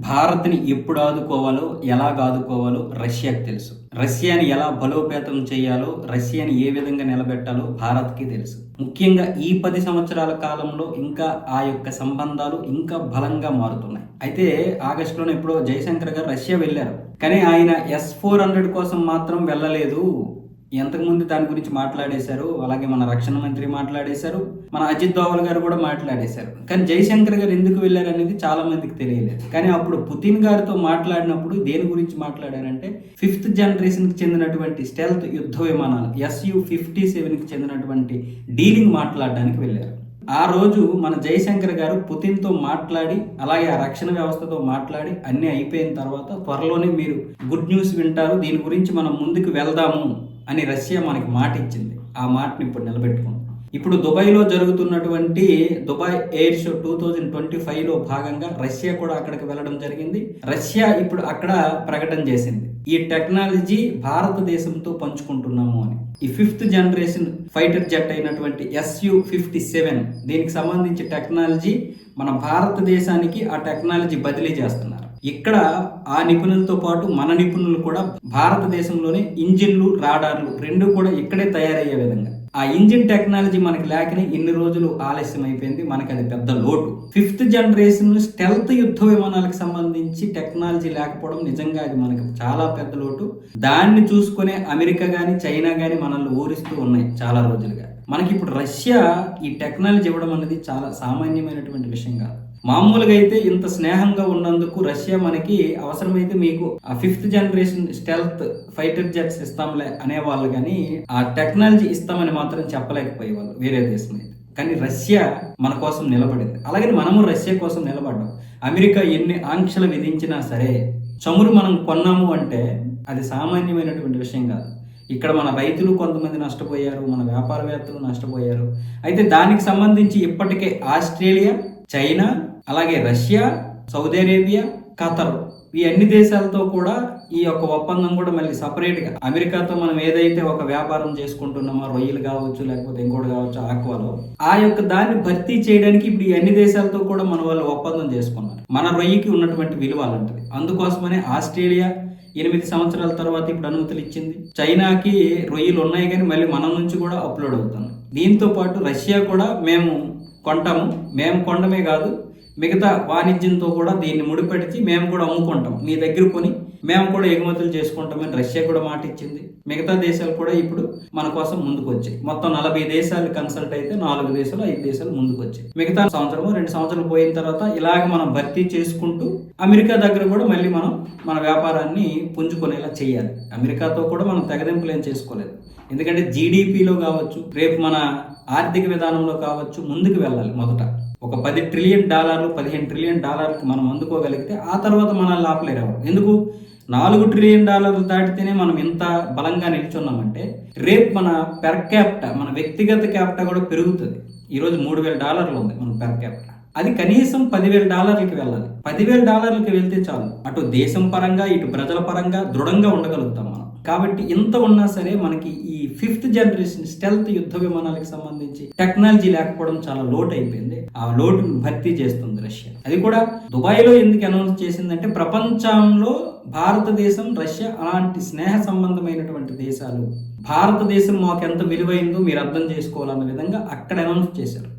భారత్‌ని ఎప్పుడు ఆదుకోవాలో, ఎలాగ ఆదుకోవాలో రష్యాకి తెలుసు. రష్యాని ఎలా బలోపేతం చేయాలో, రష్యాని ఏ విధంగా నిలబెట్టాలో భారత్‌కి తెలుసు. ముఖ్యంగా ఈ 10 సంవత్సరాల కాలంలో ఇంకా ఆ యొక్క సంబంధాలు ఇంకా బలంగా మారుతున్నాయి. అయితే ఆగస్టులోనే ఎప్పుడో జయశంకర్ గారు రష్యా వెళ్లారు. కానీ ఆయన S-400 కోసం మాత్రం వెళ్ళలేదు. అంతకుముందు దాని గురించి మాట్లాడేశారు. అలాగే మన రక్షణ మంత్రి మాట్లాడేశారు. మన అజిత్ దోవల్ గారు కూడా మాట్లాడేశారు. కానీ జయశంకర్ గారు ఎందుకు వెళ్ళారనేది చాలా మందికి తెలియలేదు. కానీ అప్పుడు పుతిన్ గారితో మాట్లాడినప్పుడు దేని గురించి మాట్లాడారంటే 5th జనరేషన్కి చెందినటువంటి స్టెల్త్ యుద్ధ విమానాలు Su-57కి చెందినటువంటి డీలింగ్ మాట్లాడడానికి వెళ్ళారు. ఆ రోజు మన జయశంకర్ గారు పుతిన్తో మాట్లాడి, అలాగే ఆ రక్షణ వ్యవస్థతో మాట్లాడి అన్నీ అయిపోయిన తర్వాత త్వరలోనే మీరు గుడ్ న్యూస్ వింటారు, దీని గురించి మనం ముందుకు వెళ్దాము అని రష్యా మనకి మాట ఇచ్చింది. ఆ మాటని ఇప్పుడు నిలబెట్టుకుంది. ఇప్పుడు దుబాయ్లో జరుగుతున్నటువంటి దుబాయ్ ఎయిర్ షో 2025లో భాగంగా రష్యా కూడా అక్కడికి వెళ్ళడం జరిగింది. రష్యా ఇప్పుడు అక్కడ ప్రకటన చేసింది, ఈ టెక్నాలజీ భారతదేశంతో పంచుకుంటున్నాము అని. ఈ 5th జనరేషన్ ఫైటర్ జెట్ అయినటువంటి Su-57 దీనికి సంబంధించి టెక్నాలజీ మన భారతదేశానికి ఆ టెక్నాలజీ బదిలీ చేస్తున్నారు. ఇక్కడ ఆ నిపుణులతో పాటు మన నిపుణులు కూడా భారతదేశంలోనే ఇంజిన్లు, రాడార్లు రెండు కూడా ఇక్కడే తయారయ్యే విధంగా. ఆ ఇంజిన్ టెక్నాలజీ మనకి లేకనే ఇన్ని రోజులు ఆలస్యం అయిపోయింది. మనకి అది పెద్ద లోటు. 5th జనరేషన్ స్టెల్త్ యుద్ధ విమానాలకు సంబంధించి టెక్నాలజీ లేకపోవడం నిజంగా అది మనకి చాలా పెద్ద లోటు. దాన్ని చూసుకునే అమెరికా గాని, చైనా గాని మనల్ని ఊరిస్తూ ఉన్నాయి చాలా రోజులుగా. మనకి ఇప్పుడు రష్యా ఈ టెక్నాలజీ ఇవ్వడం అనేది చాలా సామాన్యమైనటువంటి విషయం కాదు. మామూలుగా అయితే ఇంత స్నేహంగా ఉన్నందుకు రష్యా మనకి అవసరమైతే మీకు ఆ 5th generation stealth fighter jets ఇస్తాంలే అనేవాళ్ళు, కానీ ఆ టెక్నాలజీ ఇస్తామని మాత్రం చెప్పలేకపోయేవాళ్ళు వేరే దేశం అయితే. కానీ రష్యా మన కోసం నిలబడింది. అలాగే మనము రష్యా కోసం నిలబడ్డాం. అమెరికా ఎన్ని ఆంక్షలు విధించినా సరే చమురు మనం కొన్నాము అంటే అది సామాన్యమైనటువంటి విషయం కాదు. ఇక్కడ మన రైతులు కొంతమంది నష్టపోయారు, మన వ్యాపారవేత్తలు నష్టపోయారు. అయితే దానికి సంబంధించి ఇప్పటికే ఆస్ట్రేలియా, చైనా, అలాగే రష్యా, సౌదీ అరేబియా, ఖతర్ ఈ అన్ని దేశాలతో కూడా ఈ యొక్క ఒప్పందం కూడా మళ్ళీ సపరేట్గా అమెరికాతో మనం ఏదైతే ఒక వ్యాపారం చేసుకుంటున్నామో, రొయ్యలు కావచ్చు లేకపోతే ఇంకోటి కావచ్చు ఆక్వాలో, ఆ యొక్క దాన్ని భర్తీ చేయడానికి ఇప్పుడు ఈ అన్ని దేశాలతో కూడా మన వాళ్ళు ఒప్పందం చేసుకున్నారు. మన రొయ్యకి ఉన్నటువంటి విలువ అలాంటిది. అందుకోసమనే ఆస్ట్రేలియా 8 సంవత్సరాల తర్వాత ఇప్పుడు అనుమతులు ఇచ్చింది. చైనాకి రొయ్యలు ఉన్నాయి కానీ మళ్ళీ మన నుంచి కూడా అప్లోడ్ అవుతుంది. దీంతో పాటు రష్యా కూడా మేము కొంటాము, మేము కొనడమే కాదు మిగతా వాణిజ్యంతో కూడా దీన్ని ముడిపెట్టి మేము కూడా అమ్ముకుంటాం, మీ దగ్గర కొని మేము కూడా ఎగుమతులు చేసుకుంటామని రష్యా కూడా మాట ఇచ్చింది. మిగతా దేశాలు కూడా ఇప్పుడు మన కోసం ముందుకు వచ్చాయి. మొత్తం 40 దేశాలు కన్సల్ట్ అయితే 4 దేశాలు 5 దేశాలు ముందుకు వచ్చాయి. మిగతా 2 సంవత్సరాలు పోయిన తర్వాత ఇలాగ మనం భర్తీ చేసుకుంటూ అమెరికా దగ్గర కూడా మళ్ళీ మనం మన వ్యాపారాన్ని పుంజుకునేలా చేయాలి. అమెరికాతో కూడా మనం తెగదింపులు ఏం చేసుకోలేదు. ఎందుకంటే జీడిపిలో కావచ్చు, రేపు మన ఆర్థిక విధానంలో కావచ్చు ముందుకు వెళ్ళాలి. మొదట ఒక $10 ట్రిలియన్ $15 ట్రిలియన్ మనం అందుకోగలిగితే ఆ తర్వాత మనల్ని ఆపలేరు. ఎందుకు? $4 ట్రిలియన్ దాటితేనే మనం ఎంత బలంగా నిల్చున్నామంటే రేపు మన పెర్ క్యాపిటా, మన వ్యక్తిగత క్యాపిటా కూడా పెరుగుతుంది. ఈరోజు $3,000 ఉంది మన పెర్ క్యాపిటా. అది కనీసం $10,000కి వెళ్ళాలి. $10,000కి వెళ్తే చాలు, అటు దేశం పరంగా ఇటు ప్రజల పరంగా దృఢంగా ఉండగలుగుతాం మనం. కాబట్టి ఇంత ఉన్నా సరే మనకి ఈ 5th జనరేషన్ స్టెల్త్ యుద్ధ విమానాలకు సంబంధించి టెక్నాలజీ లేకపోవడం చాలా లోటు అయిపోయింది. ఆ లోటును భర్తీ చేస్తుంది రష్యా. అది కూడా దుబాయ్లో ఎందుకు అనౌన్స్ చేసిందంటే ప్రపంచంలో భారతదేశం, రష్యా అలాంటి స్నేహ సంబంధమైనటువంటి దేశాలు. భారతదేశం మాకు ఎంత విలువైందో మీరు అర్థం చేసుకోవాలన్న విధంగా అక్కడ అనౌన్స్ చేశారు.